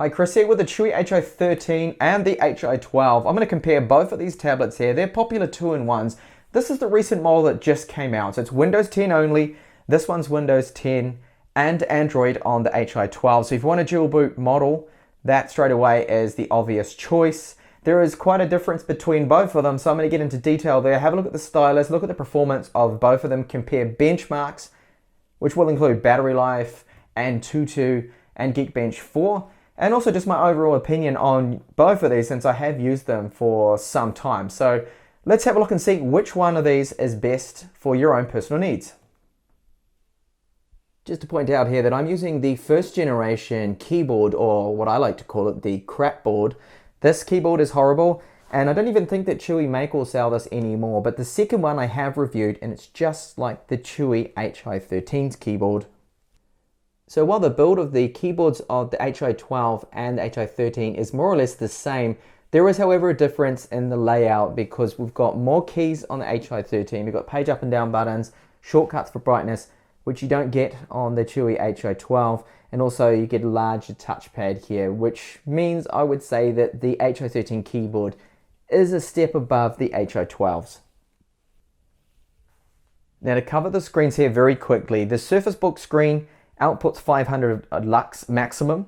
Hi, Chris here with the Chuwi Hi13 and the Hi12. I'm going to compare both of these tablets here. They're popular 2-in-1s. This is the recent model that just came out. So it's Windows 10 only. This one's Windows 10 and Android on the Hi12. So if you want a dual boot model, that straight away is the obvious choice. There is quite a difference between both of them, so I'm going to get into detail there. Have a look at the stylus, look at the performance of both of them, compare benchmarks, which will include battery life, and Antutu, and Geekbench 4, and also just my overall opinion on both of these since I have used them for some time. So let's have a look and see which one of these is best for your own personal needs. Just to point out here that I'm using the first generation keyboard, or what I like to call it, the crap board. This keyboard is horrible, and I don't even think that Chuwi make or sell this anymore, but the second one I have reviewed, and it's just like the Chuwi Hi13's keyboard. So while the build of the keyboards of the Hi12 and the Hi13 is more or less the same, there is however a difference in the layout because we've got more keys on the Hi13. We've got page up and down buttons, shortcuts for brightness, which you don't get on the Chuwi Hi12, and also you get a larger touchpad here, which means I would say that the Hi13 keyboard is a step above the Hi12's. Now to cover the screens here very quickly, the Surface Book screen outputs 500 lux maximum.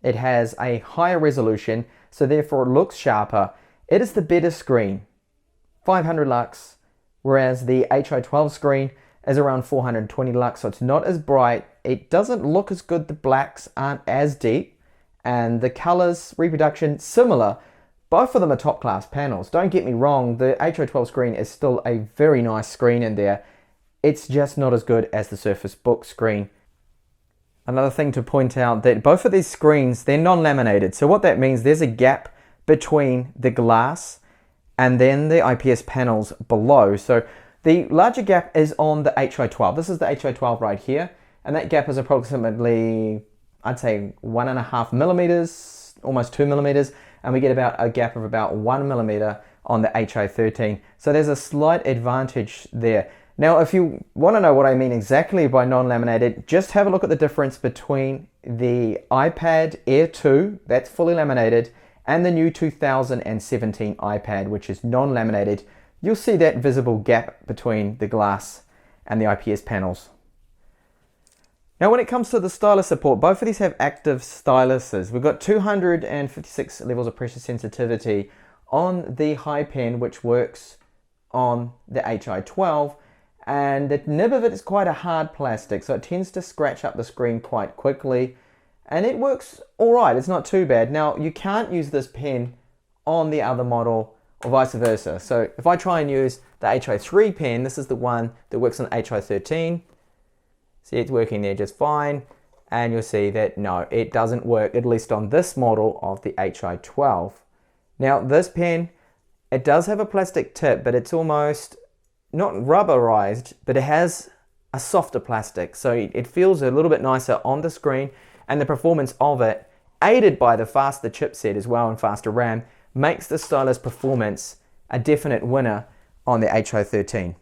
It has a higher resolution, so therefore it looks sharper. It is the better screen, 500 lux, whereas the Hi12 screen is around 420 lux, so it's not as bright. It doesn't look as good, the blacks aren't as deep, and the colors, reproduction, similar. Both of them are top class panels. Don't get me wrong, the Hi12 screen is still a very nice screen in there. It's just not as good as the Surface Book screen. Another thing to point out that both of these screens, they're non-laminated. So what that means, there's a gap between the glass and then the IPS panels below. So the larger gap is on the Hi12. This is the Hi12 right here. And that gap is approximately, I'd say 1.5 millimeters, almost 2 millimeters. And we get about a gap of about 1 millimeter on the Hi13. So there's a slight advantage there. Now, if you want to know what I mean exactly by non-laminated, just have a look at the difference between the iPad Air 2, that's fully laminated, and the new 2017 iPad, which is non-laminated. You'll see that visible gap between the glass and the IPS panels. Now, when it comes to the stylus support, both of these have active styluses. We've got 256 levels of pressure sensitivity on the high pen, which works on the Hi12. And the nib of it is quite a hard plastic, so it tends to scratch up the screen quite quickly. And it works alright, it's not too bad. Now, you can't use this pen on the other model or vice versa. So if I try and use the Hi3 pen, this is the one that works on Hi13. See, it's working there just fine. And you'll see that no, it doesn't work, at least on this model of the Hi12. Now, this pen, it does have a plastic tip, but it's almost not rubberized, but it has a softer plastic, so it feels a little bit nicer on the screen, and the performance of it, aided by the faster chipset as well and faster RAM, makes the stylus performance a definite winner on the Hi13.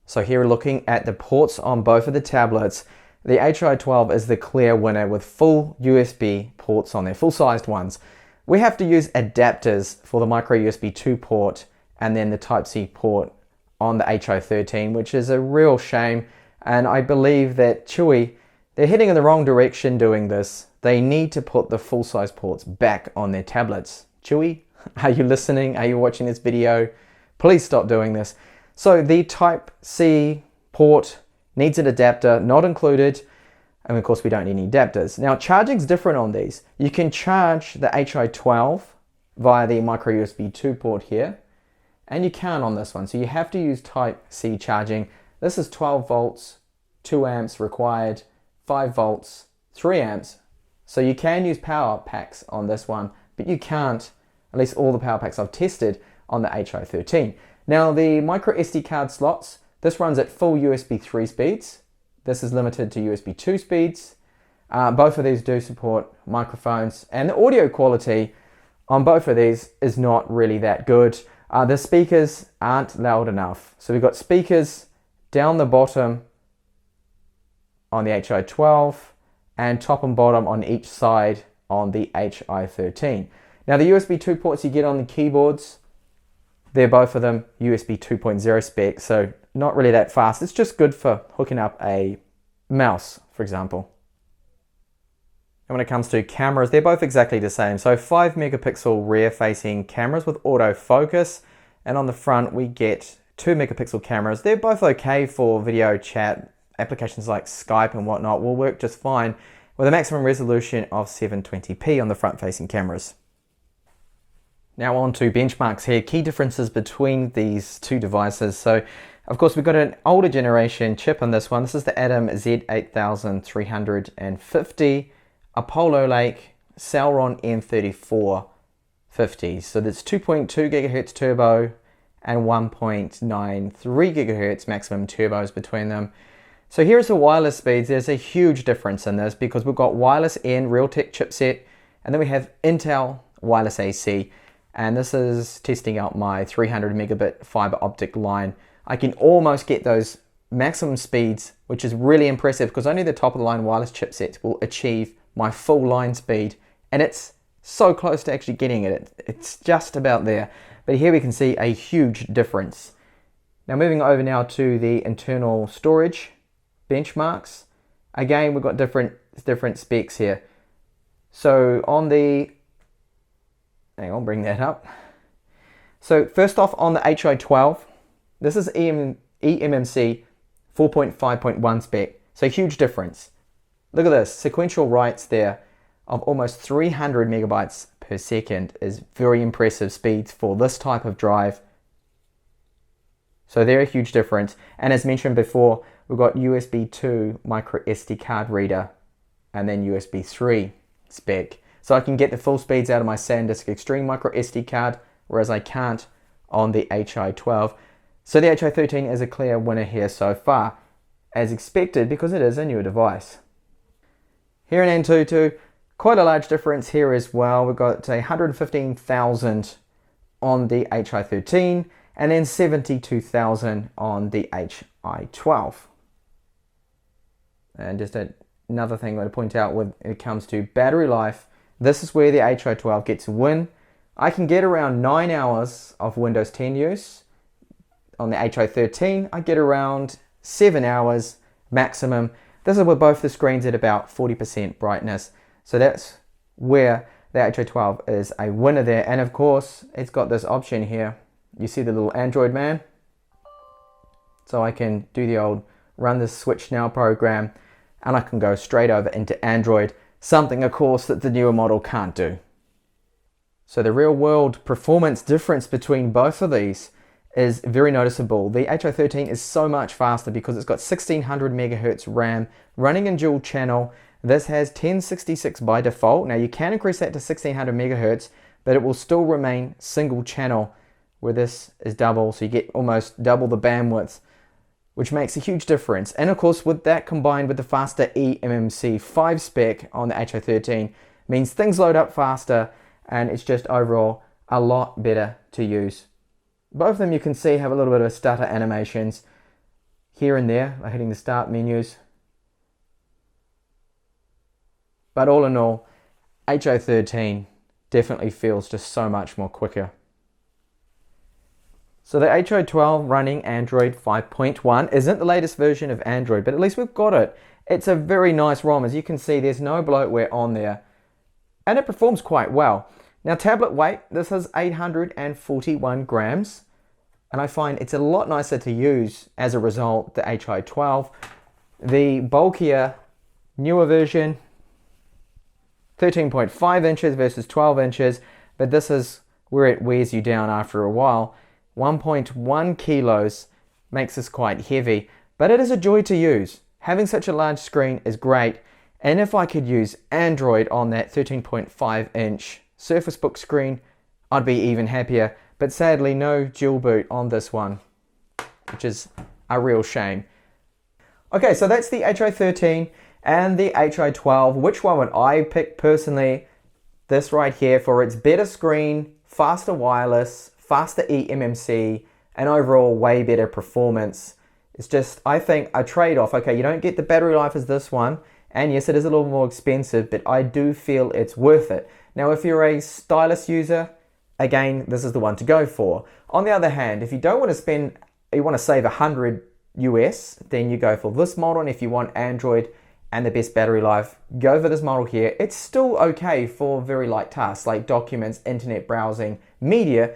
So here looking at the ports on both of the tablets, the Hi12 is the clear winner with full USB ports on there, full-sized ones. We have to use adapters for the micro USB 2 port and then the Type-C port on the Hi13, which is a real shame. And I believe that Chuwi, they're heading in the wrong direction doing this. They need to put the full-size ports back on their tablets. Chuwi, are you listening? Are you watching this video? Please stop doing this. So the Type-C port needs an adapter, not included. And of course, we don't need any adapters. Now, charging's different on these. You can charge the Hi12 via the micro USB 2 port here, and you can't on this one. So you have to use Type-C charging. This is 12 volts, 2 amps required, 5 volts, 3 amps. So you can use power packs on this one, but you can't, at least all the power packs I've tested, on the Hi13. Now, the micro SD card slots, this runs at full USB 3 speeds. This is limited to USB 2 speeds. Both of these do support microphones, and the audio quality on both of these is not really that good. The speakers aren't loud enough. So we've got speakers down the bottom on the Hi12 and top and bottom on each side on the Hi13. Now the USB 2 ports you get on the keyboards, they're both of them USB 2.0 spec, so not really that fast. It's just good for hooking up a mouse, for example. And when it comes to cameras, they're both exactly the same. So 5 megapixel rear facing cameras with autofocus, and on the front we get 2 megapixel cameras. They're both okay for video chat. Applications like Skype and whatnot will work just fine with a maximum resolution of 720p on the front facing cameras. Now on to benchmarks here, key differences between these two devices. So of course we've got an older generation chip on this one. This is the Atom Z8350, Apollo Lake Celeron M3450. So that's 2.2 gigahertz turbo and 1.93 gigahertz maximum turbos between them. So here's the wireless speeds. There's a huge difference in this because we've got wireless N Realtek chipset, and then we have Intel wireless AC. And this is testing out my 300 megabit fiber optic line. I can almost get those maximum speeds, which is really impressive because only the top of the line wireless chipsets will achieve my full line speed. And it's so close to actually getting it. It's just about there. But here we can see a huge difference. Now moving over now to the internal storage benchmarks. Again, we've got different specs here. So on the hang on, bring that up. So first off, on the Hi12, this is eMMC 4.5.1 spec, so huge difference. Look at this, sequential writes there of almost 300 megabytes per second is very impressive speeds for this type of drive. So they're a huge difference. And as mentioned before, we've got USB 2 micro SD card reader and then USB 3 spec. So I can get the full speeds out of my SanDisk Extreme micro SD card, whereas I can't on the Hi12. So the Hi13 is a clear winner here so far, as expected because it is a newer device. Here in Antutu, quite a large difference here as well. We've got 115,000 on the Hi13 and then 72,000 on the Hi12. And just another thing I want to point out when it comes to battery life, this is where the Hi12 gets a win. I can get around 9 hours of Windows 10 use. On the Hi13, I get around 7 hours maximum. This is with both the screens at about 40% brightness. So that's where the Hi12 is a winner there. And of course, it's got this option here. You see the little Android man? So I can do the old run this switch now program, and I can go straight over into Android. Something, of course, that the newer model can't do. So the real world performance difference between both of these is very noticeable. The Hi13 is so much faster because it's got 1600 megahertz RAM running in dual channel. This has 1066 by default. Now you can increase that to 1600 megahertz, but it will still remain single channel, where this is double, so you get almost double the bandwidth, which makes a huge difference. And of course, with that combined with the faster eMMC 5 spec on the Hi13, means things load up faster, and it's just overall a lot better to use. Both of them, you can see, have a little bit of stutter animations here and there by hitting the start menus. But all in all, Hi13 definitely feels just so much more quicker. So the Hi12 running Android 5.1 isn't the latest version of Android, but at least we've got it. It's a very nice ROM. As you can see, there's no bloatware on there, and it performs quite well. Now tablet weight, this is 841 grams, and I find it's a lot nicer to use as a result, the Hi12. The bulkier, newer version, 13.5 inches versus 12 inches, but this is where it wears you down after a while. 1.1 kilos makes this quite heavy, but it is a joy to use. Having such a large screen is great, and if I could use Android on that 13.5 inch Surface Book screen, I'd be even happier, but sadly no dual boot on this one, which is a real shame. Okay, so that's the Hi13 and the Hi12. Which one would I pick personally? This right here, for its better screen, faster wireless, faster eMMC, and overall way better performance. It's just, I think, a trade-off. Okay, you don't get the battery life as this one, And yes, it is a little more expensive, but I do feel it's worth it. Now, if you're a stylus user, again, this is the one to go for. On the other hand, if you don't want to spend, you want to save 100 US, then you go for this model. And if you want Android and the best battery life, go for this model here. It's still okay for very light tasks like documents, internet browsing, media,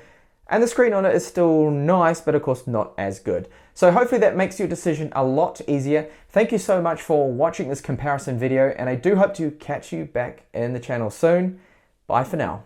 and the screen on it is still nice, but of course not as good. So hopefully that makes your decision a lot easier. Thank you so much for watching this comparison video, and I do hope to catch you back in the channel soon. Bye for now.